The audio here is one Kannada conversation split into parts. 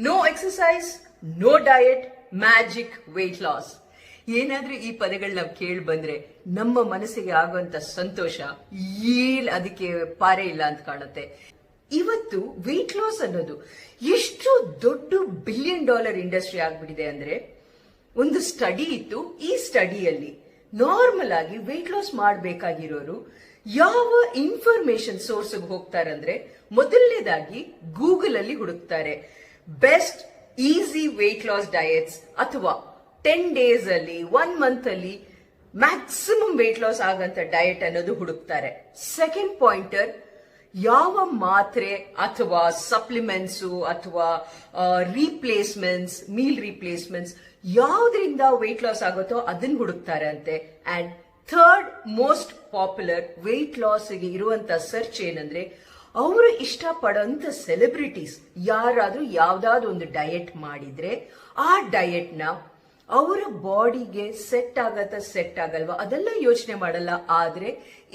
No exercise, no diet, magic weight loss. ಏನಾದ್ರೂ ಈ ಪದಗಳು ನಾವು ಕೇಳಿ ಬಂದ್ರೆ ನಮ್ಮ ಮನಸ್ಸಿಗೆ ಆಗುವಂತ ಸಂತೋಷ ಅದಕ್ಕೆ ಪಾರೇ ಇಲ್ಲ ಅಂತ ಕಾಣುತ್ತೆ. ಇವತ್ತು ವೆಯ್ಟ್ ಲಾಸ್ ಅನ್ನೋದು ಎಷ್ಟು ದೊಡ್ಡ $1 ಬಿಲಿಯನ್ ಇಂಡಸ್ಟ್ರಿ ಆಗ್ಬಿಟ್ಟಿದೆ ಅಂದ್ರೆ, ಒಂದು ಸ್ಟಡಿ ಇತ್ತು. ಈ ಸ್ಟಡಿಯಲ್ಲಿ ನಾರ್ಮಲ್ ಆಗಿ ವೆಯ್ಟ್ ಲಾಸ್ ಮಾಡಬೇಕಾಗಿರೋರು ಯಾವ ಇನ್ಫಾರ್ಮೇಶನ್ ಸೋರ್ಸ್ ಹೋಗ್ತಾರಂದ್ರೆ, ಮೊದಲನೇದಾಗಿ ಗೂಗಲ್ ಅಲ್ಲಿ ಹುಡುಕ್ತಾರೆ best easy weight loss diets, ಅಥವಾ 10 days ಅಲ್ಲಿ 1 month ಅಲ್ಲಿ ಮ್ಯಾಕ್ಸಿಮಮ್ ವೆಯ್ಟ್ ಲಾಸ್ ಆಗಂತ ಡಯಟ್ ಅನ್ನೋದು ಹುಡುಕ್ತಾರೆ. ಸೆಕೆಂಡ್ ಪಾಯಿಂಟರ್, ಯಾವ ಮಾತ್ರೆ ಅಥವಾ ಸಪ್ಲಿಮೆಂಟ್ಸ್ ಅಥವಾ ರೀಪ್ಲೇಸ್ಮೆಂಟ್ಸ್, ಮೀಲ್ ರೀಪ್ಲೇಸ್ಮೆಂಟ್ಸ್ ಯಾವ್ದ್ರಿಂದ ವೆಯ್ಟ್ ಲಾಸ್ ಆಗುತ್ತೋ ಅದನ್ನ ಹುಡುಕ್ತಾರೆ ಅಂತೆ. And third most popular weight loss ಗೆ ಇರುವಂತ ಸರ್ಚ್ ಏನಂದ್ರೆ, ಅವರು ಇಷ್ಟಪಡೋಂತ ಸೆಲೆಬ್ರಿಟೀಸ್ ಯಾರಾದ್ರೂ ಯಾವ್ದಾದ್ರು ಒಂದು ಡಯಟ್ ಮಾಡಿದ್ರೆ ಆ ಡಯಟ್ ನ ಅವರ ಬಾಡಿಗೆ ಸೆಟ್ ಆಗಲ್ವಾ ಅದೆಲ್ಲ ಯೋಚನೆ ಮಾಡಲ್ಲ. ಆದ್ರೆ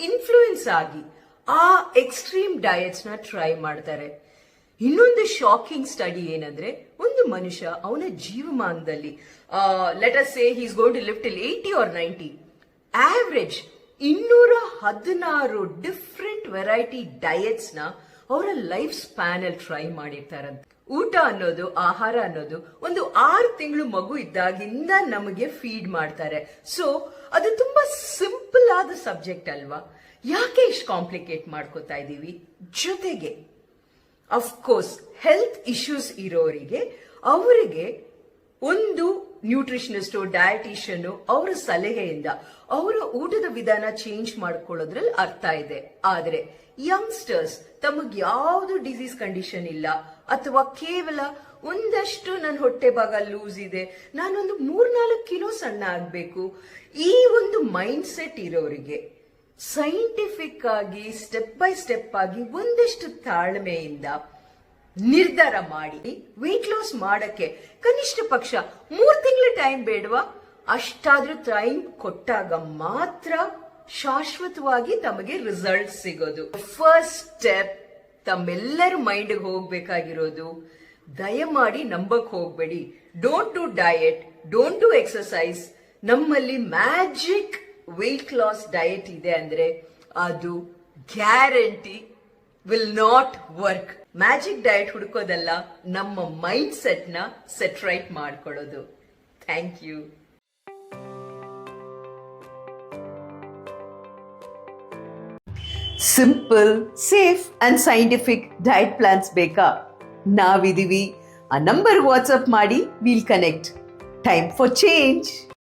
ಇನ್ಫ್ಲೂಯೆನ್ಸ್ ಆಗಿ ಆ ಎಕ್ಸ್ಟ್ರೀಮ್ ಡಯಟ್ಸ್ ನ ಟ್ರೈ ಮಾಡ್ತಾರೆ. ಇನ್ನೊಂದು ಶಾಕಿಂಗ್ ಸ್ಟಡಿ ಏನಂದ್ರೆ, ಒಂದು ಮನುಷ್ಯ ಅವನ ಜೀವಮಾನದಲ್ಲಿ let us say he is going to live till 80 or 90, average 216 different variety diets ನ ಅವರ ಲೈಫ್ ಸ್ಪ್ಯಾನ್ ಅಲ್ಲಿ ಟ್ರೈ ಮಾಡಿರ್ತಾರಂತೆ. ಊಟ ಅನ್ನೋದು, ಆಹಾರ ಅನ್ನೋದು ಒಂದು 6 ತಿಂಗಳು ಮಗು ಇದ್ದಾಗಿಂದ ನಮಗೆ ಫೀಡ್ ಮಾಡ್ತಾರೆ. ಸೊ ಅದು ತುಂಬಾ ಸಿಂಪಲ್ ಆದ ಸಬ್ಜೆಕ್ಟ್ ಅಲ್ವಾ? ಯಾಕೆ ಇಷ್ಟು ಕಾಂಪ್ಲಿಕೇಟ್ ಮಾಡ್ಕೋತಾ ಇದೀವಿ? ಜೊತೆಗೆ ಅಫ್ಕೋರ್ಸ್ ಹೆಲ್ತ್ ಇಶ್ಯೂಸ್ ಇರೋರಿಗೆ ಅವರಿಗೆ ಒಂದು ನ್ಯೂಟ್ರಿಷನಿಸ್ಟ್, ಡಯಟಿಷಿಯನ್ ಅವರ ಸಲಹೆಯಿಂದ ಅವರ ಊಟದ ವಿಧಾನ ಚೇಂಜ್ ಮಾಡ್ಕೊಳ್ಳೋದ್ರಲ್ಲಿ ಅರ್ಥ ಇದೆ. ಆದ್ರೆ ಯಂಗ್ಸ್ಟರ್ಸ್ ತಮಗ್ ಯಾವ್ದು ಡಿಸೀಸ್ ಕಂಡೀಷನ್ ಇಲ್ಲ, ಅಥವಾ ಕೇವಲ ಒಂದಷ್ಟು ನನ್ನ ಹೊಟ್ಟೆ ಭಾಗ ಲೂಸ್ ಇದೆ, ನಾನೊಂದು 3-4 ಕಿಲೋ ಸಣ್ಣ ಆಗ್ಬೇಕು, ಈ ಒಂದು ಮೈಂಡ್ ಸೆಟ್ ಇರೋರಿಗೆ ಸೈಂಟಿಫಿಕ್ ಆಗಿ ಸ್ಟೆಪ್ ಬೈ ಸ್ಟೆಪ್ ಆಗಿ ಒಂದಷ್ಟು ತಾಳ್ಮೆಯಿಂದ ನಿರ್ಧಾರ ಮಾಡಿ ವೆಯ್ಟ್ ಲಾಸ್ ಮಾಡಕ್ಕೆ ಕನಿಷ್ಠ ಪಕ್ಷ 3 ತಿಂಗಳ ಟೈಮ್ ಬೇಡವಾ? ಅಷ್ಟಾದ್ರೂ ಟೈಮ್ ಕೊಟ್ಟಾಗ ಮಾತ್ರ ಶಾಶ್ವತವಾಗಿ ತಮಗೆ ರಿಸಲ್ಟ್ ಸಿಗೋದು. ಫಸ್ಟ್ ಸ್ಟೆಪ್ ತಮ್ಮೆಲ್ಲರ ಮೈಂಡ್ ಹೋಗ್ಬೇಕಾಗಿರೋದು, ದಯಮಾಡಿ ನಂಬಕ್ ಹೋಗ್ಬೇಡಿ. Don't do diet, don't do exercise. ನಮ್ಮಲ್ಲಿ ಮ್ಯಾಜಿಕ್ ವೆಯ್ಟ್ ಲಾಸ್ ಡಯಟ್ ಇದೆ ಅಂದ್ರೆ ಅದು guarantee will not work. Magic diet ಹುಡುಕೋದಲ್ಲ, ನಮ್ಮ ಮೈಂಡ್ ಸೆಟ್ ನ ಸೆಟ್ ರೈಟ್ ಮಾಡ್ಕೊಳ್ಳೋದು. Thank you. Simple, safe and scientific diet plans ಬೇಕಾ? ನಾವಿದೀವಿ. ಆ ನಂಬರ್ ವಾಟ್ಸ್ಆಪ್ ಮಾಡಿ, will connect. Time for change.